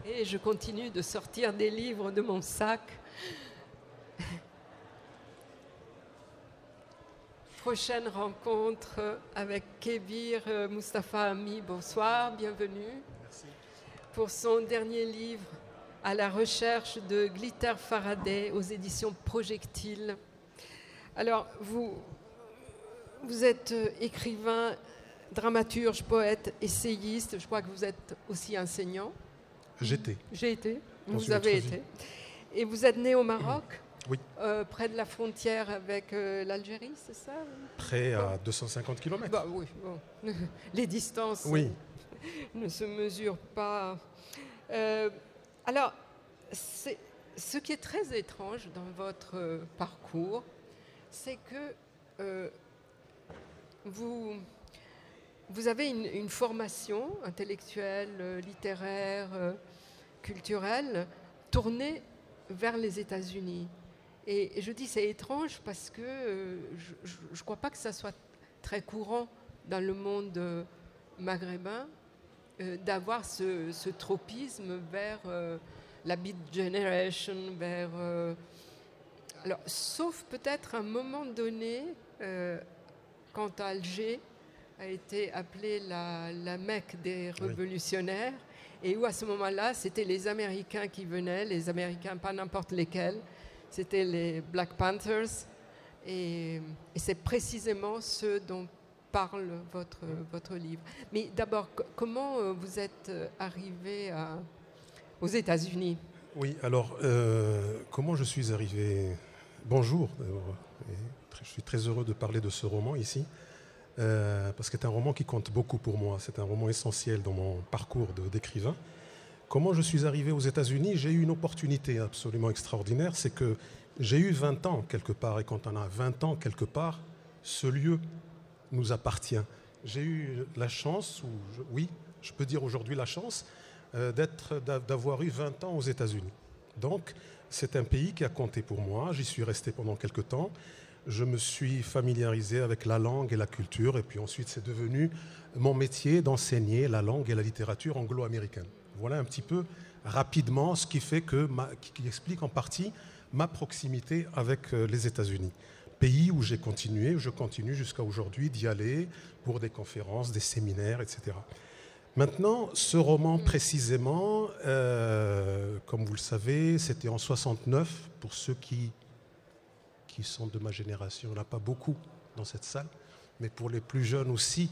Et je continue de sortir des livres de mon sac. Prochaine rencontre avec Kébir Mustafa Ami. Bonsoir, bienvenue. Merci. Pour son dernier livre, À la recherche de Glitter Faraday aux éditions Projectile. Alors, vous êtes écrivain, dramaturge, poète, essayiste. Je crois que vous êtes aussi enseignant. J'étais. J'ai été. Dans Vous une avez autre vie. été. Et vous êtes né au Maroc, Oui. près de la frontière avec l'Algérie, c'est ça? Près à 250 km. Bah oui, bon. Les distances Oui. ne se mesurent pas. Alors, ce qui est très étrange dans votre parcours, c'est que vous avez une formation intellectuelle, littéraire, culturelle, tournée vers les États-Unis. Et je dis c'est étrange parce que je ne crois pas que ça soit très courant dans le monde maghrébin d'avoir ce tropisme vers la Beat Generation, vers... alors, sauf peut-être à un moment donné, quand Alger a été appelée la Mecque des révolutionnaires, et où à ce moment-là, c'était les Américains qui venaient, les Américains, pas n'importe lesquels, c'était les Black Panthers, et c'est précisément ce dont parle votre livre. Mais d'abord, comment vous êtes arrivé aux États-Unis? Oui, alors, comment je suis arrivé... Bonjour, d'abord. Je suis très heureux de parler de ce roman ici, parce que c'est un roman qui compte beaucoup pour moi. C'est un roman essentiel dans mon parcours d'écrivain. Comment je suis arrivé aux États-Unis? J'ai eu une opportunité absolument extraordinaire, c'est que j'ai eu 20 ans quelque part, et quand on a 20 ans quelque part, ce lieu nous appartient. J'ai eu la chance, oui, je peux dire aujourd'hui la chance, d'avoir eu 20 ans aux États-Unis. Donc, c'est un pays qui a compté pour moi. J'y suis resté pendant quelques temps. Je me suis familiarisé avec la langue et la culture, et puis ensuite c'est devenu mon métier d'enseigner la langue et la littérature anglo-américaine. Voilà un petit peu rapidement ce qui fait qui explique en partie ma proximité avec les États-Unis. Pays où j'ai continué, où je continue jusqu'à aujourd'hui d'y aller pour des conférences, des séminaires, etc. Maintenant, ce roman précisément, comme vous le savez, c'était en 69, pour ceux qui sont de ma génération, il n'y en a pas beaucoup dans cette salle, mais pour les plus jeunes aussi.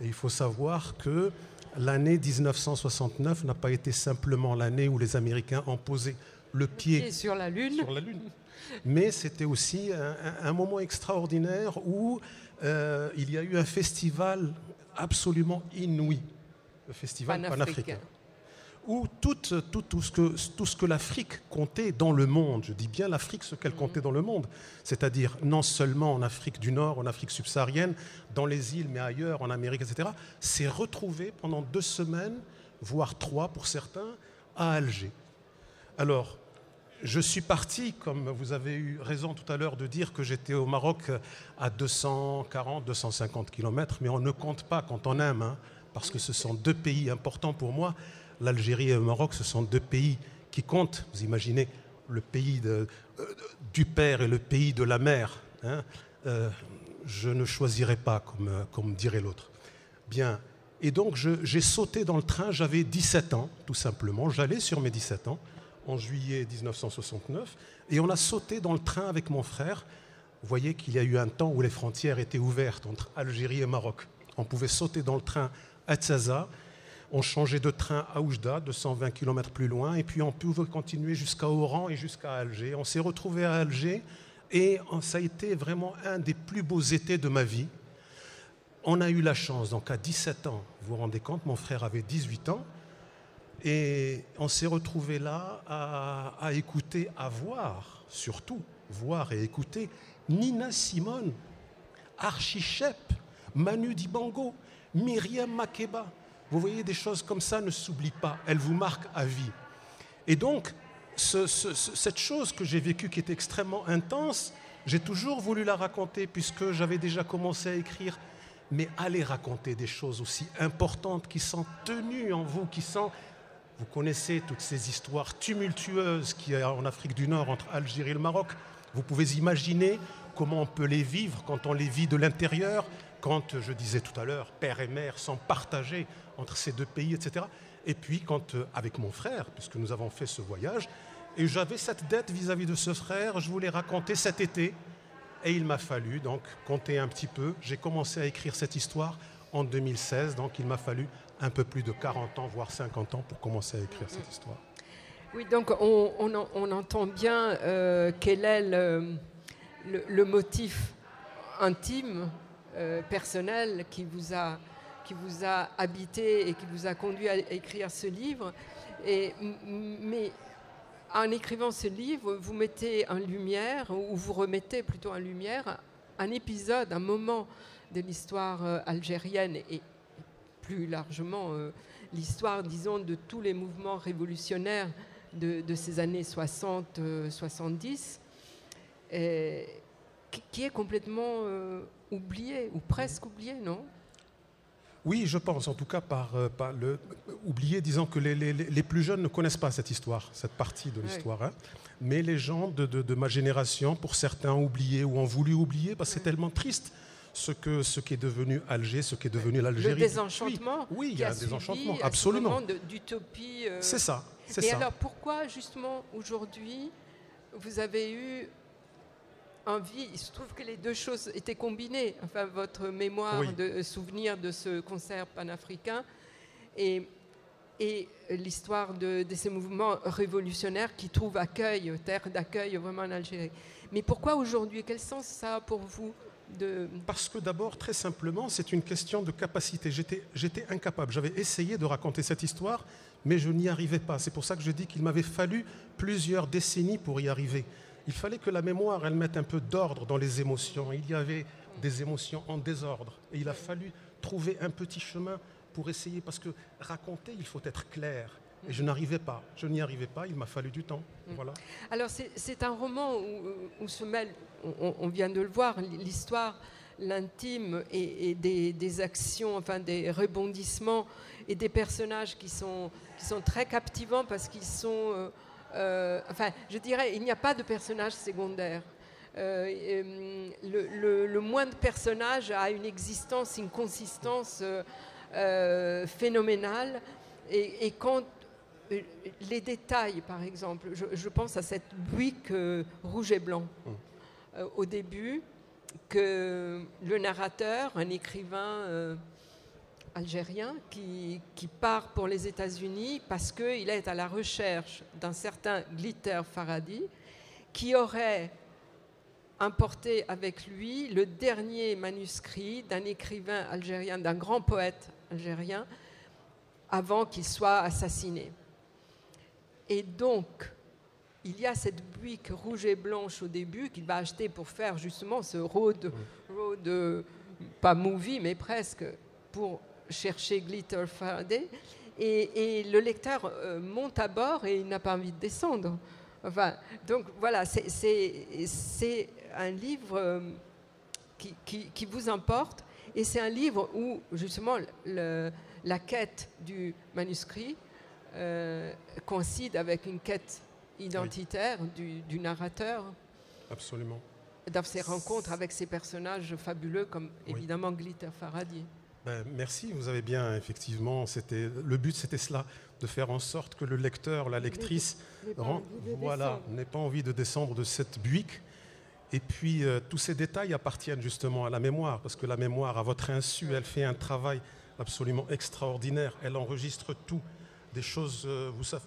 Et il faut savoir que l'année 1969 n'a pas été simplement l'année où les Américains ont posé le pied sur la Lune. Mais c'était aussi un moment extraordinaire où il y a eu un festival absolument inouï, le festival panafricain, où tout ce que l'Afrique comptait dans le monde, je dis bien l'Afrique, ce qu'elle comptait dans le monde, c'est-à-dire non seulement en Afrique du Nord, en Afrique subsaharienne, dans les îles, mais ailleurs, en Amérique, etc., s'est retrouvé pendant 2 semaines, voire 3 pour certains, à Alger. Alors, je suis parti, comme vous avez eu raison tout à l'heure de dire que j'étais au Maroc à 240, 250 km, mais on ne compte pas quand on aime, hein, parce que ce sont 2 pays importants pour moi. L'Algérie et le Maroc, ce sont 2 pays qui comptent. Vous imaginez le pays du père et le pays de la mère. Hein, je ne choisirais pas, comme dirait l'autre. Bien. Et donc, j'ai sauté dans le train. J'avais 17 ans, tout simplement. J'allais sur mes 17 ans, en juillet 1969. Et on a sauté dans le train avec mon frère. Vous voyez qu'il y a eu un temps où les frontières étaient ouvertes entre Algérie et Maroc. On pouvait sauter dans le train à Tsaza. On changeait de train à Oujda, 220 km plus loin, et puis on pouvait continuer jusqu'à Oran et jusqu'à Alger. On s'est retrouvés à Alger, et ça a été vraiment un des plus beaux étés de ma vie. On a eu la chance, donc à 17 ans, vous vous rendez compte, mon frère avait 18 ans, et on s'est retrouvés là à écouter, à voir, surtout, voir et écouter Nina Simone, Archie Shepp, Manu Dibango, Myriam Makeba. Vous voyez, des choses comme ça ne s'oublient pas, elles vous marquent à vie. Et donc, cette chose que j'ai vécue qui est extrêmement intense, j'ai toujours voulu la raconter puisque j'avais déjà commencé à écrire. Mais allez raconter des choses aussi importantes qui sont tenues en vous, qui sont Vous connaissez toutes ces histoires tumultueuses qu'il y a en Afrique du Nord entre Algérie et le Maroc. Vous pouvez imaginer comment on peut les vivre quand on les vit de l'intérieur, quand, je disais tout à l'heure, père et mère sont partagés entre ces deux pays, etc. Et puis quand, avec mon frère, puisque nous avons fait ce voyage, et j'avais cette dette vis-à-vis de ce frère, je voulais raconter cet été, et il m'a fallu donc compter un petit peu. J'ai commencé à écrire cette histoire en 2016, donc il m'a fallu un peu plus de 40 ans, voire 50 ans pour commencer à écrire cette histoire. Oui, donc on entend bien quel est le motif intime, personnel qui vous a habité et qui vous a conduit à écrire ce livre. Mais en écrivant ce livre, vous mettez en lumière, ou vous remettez plutôt en lumière, un épisode, un moment de l'histoire algérienne et plus largement l'histoire, disons, de tous les mouvements révolutionnaires de ces années 60-70, qui est complètement oublié, ou presque oublié, non ? Oui, je pense, en tout cas par le oublié, disant que les plus jeunes ne connaissent pas cette histoire, cette partie de l'histoire. Oui. Hein. Mais les gens de ma génération, pour certains, ont oublié ou ont voulu oublier, parce que c'est tellement triste ce qui est devenu Alger, ce qui est devenu l'Algérie. Le désenchantement. Oui, il y a un désenchantement, absolument. D'utopie. C'est ça. Et alors, pourquoi, justement, aujourd'hui, vous avez eu envie, il se trouve que les deux choses étaient combinées, enfin votre mémoire de souvenir de ce concert panafricain et l'histoire de ces mouvements révolutionnaires qui trouvent accueil, terre d'accueil vraiment en Algérie. Mais pourquoi aujourd'hui ? Quel sens ça a pour vous ? Parce que d'abord, très simplement, c'est une question de capacité. J'étais incapable. J'avais essayé de raconter cette histoire, mais je n'y arrivais pas. C'est pour ça que je dis qu'il m'avait fallu plusieurs décennies pour y arriver. Il fallait que la mémoire, elle mette un peu d'ordre dans les émotions. Il y avait des émotions en désordre. Et il a fallu trouver un petit chemin pour essayer. Parce que raconter, il faut être clair. Et je n'y arrivais pas. Il m'a fallu du temps. Voilà. Alors, c'est un roman où se mêle, on vient de le voir, l'histoire, l'intime et des actions, enfin des rebondissements et des personnages qui sont très captivants parce qu'ils sont... je dirais, il n'y a pas de personnage secondaire. Le moindre personnage a une existence, une consistance phénoménale. Et quand les détails, par exemple, je pense à cette buick rouge et blanc au début, que le narrateur, un écrivain algérien qui part pour les États-Unis parce qu'il est à la recherche d'un certain Glitter Farhadi qui aurait importé avec lui le dernier manuscrit d'un écrivain algérien, d'un grand poète algérien, avant qu'il soit assassiné. Et donc, il y a cette buick rouge et blanche au début qu'il va acheter pour faire justement ce road pas movie, mais presque, pour chercher Glitter Faraday. Et le lecteur monte à bord et il n'a pas envie de descendre. Enfin, donc voilà, c'est un livre qui vous emporte. Et c'est un livre où, justement, la quête du manuscrit coïncide avec une quête identitaire du narrateur. Absolument. Dans ses rencontres avec ces personnages fabuleux comme évidemment Glitter Farhadi. Merci, vous avez bien, effectivement, le but c'était cela, de faire en sorte que le lecteur, la lectrice, n'ait pas envie de descendre de cette buick. Et puis, tous ces détails appartiennent justement à la mémoire, parce que la mémoire, à votre insu, elle fait un travail absolument extraordinaire. Elle enregistre tout, des choses,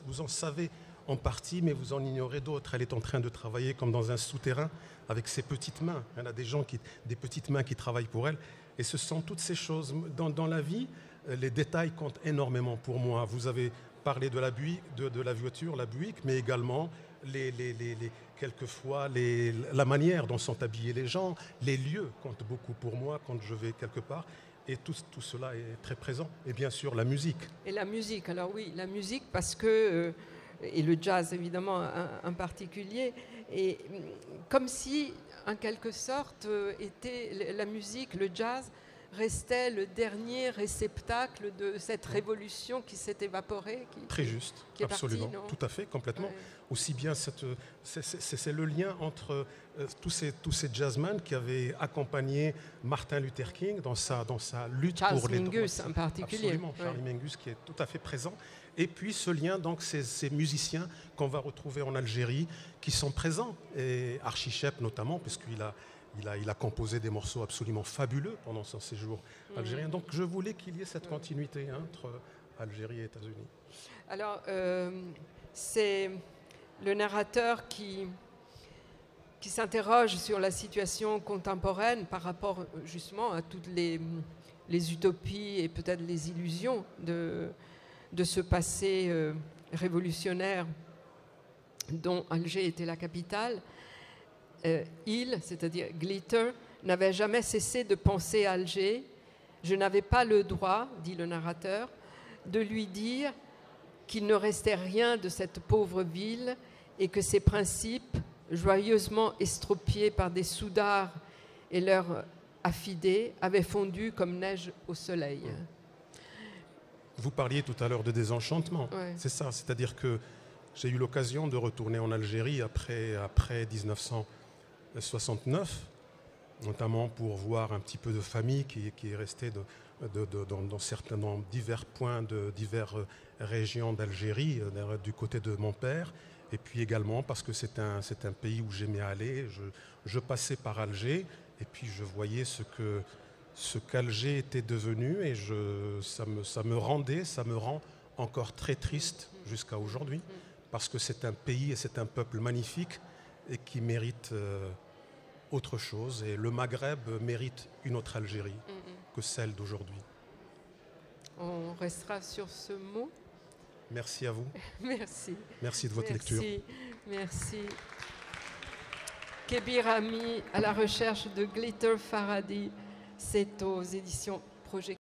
vous en savez en partie, mais vous en ignorez d'autres. Elle est en train de travailler comme dans un souterrain, avec ses petites mains. Il y en a des petites mains qui travaillent pour elle. Et ce sont toutes ces choses. Dans la vie, les détails comptent énormément pour moi. Vous avez parlé de la voiture, la buick, mais également quelquefois la manière dont sont habillés les gens. Les lieux comptent beaucoup pour moi quand je vais quelque part. Et tout cela est très présent. Et bien sûr, la musique. Et la musique, alors oui, la musique parce que... et le jazz évidemment en particulier, et comme si en quelque sorte était la musique, le jazz restait le dernier réceptacle de cette révolution qui s'est évaporée. Très juste, qui est absolument, partie, tout à fait, complètement. Ouais. Aussi bien, c'est le lien entre tous ces jazzmen qui avaient accompagné Martin Luther King dans sa lutte pour les droits. Charles Mingus en particulier. Absolument, Charlie Mingus qui est tout à fait présent. Et puis ce lien, donc, ces musiciens qu'on va retrouver en Algérie, qui sont présents, et Archie Shepp notamment, puisqu'il a composé des morceaux absolument fabuleux pendant son séjour algérien. Donc je voulais qu'il y ait cette continuité entre Algérie et États-Unis. Alors, c'est le narrateur qui s'interroge sur la situation contemporaine par rapport justement à toutes les utopies et peut-être les illusions de ce passé révolutionnaire dont Alger était la capitale. Il, c'est-à-dire Glitter, n'avait jamais cessé de penser à Alger. Je n'avais pas le droit, dit le narrateur, de lui dire qu'il ne restait rien de cette pauvre ville et que ses principes, joyeusement estropiés par des soudards et leurs affidés, avaient fondu comme neige au soleil. Vous parliez tout à l'heure de désenchantement. Ouais. C'est ça, c'est-à-dire que j'ai eu l'occasion de retourner en Algérie après 1969, notamment pour voir un petit peu de famille qui est restée dans divers points de diverses régions d'Algérie, du côté de mon père, et puis également parce que c'est un pays où j'aimais aller. Je passais par Alger, et puis je voyais ce qu'Alger était devenu, et ça me rend encore très triste jusqu'à aujourd'hui, parce que c'est un pays et c'est un peuple magnifique et qui mérite autre chose. Et le Maghreb mérite une autre Algérie que celle d'aujourd'hui. On restera sur ce mot. Merci à vous. Merci. Merci de votre lecture. Merci. Kébir Ami, à la recherche de Glitter Farhadi, c'est aux éditions Projet.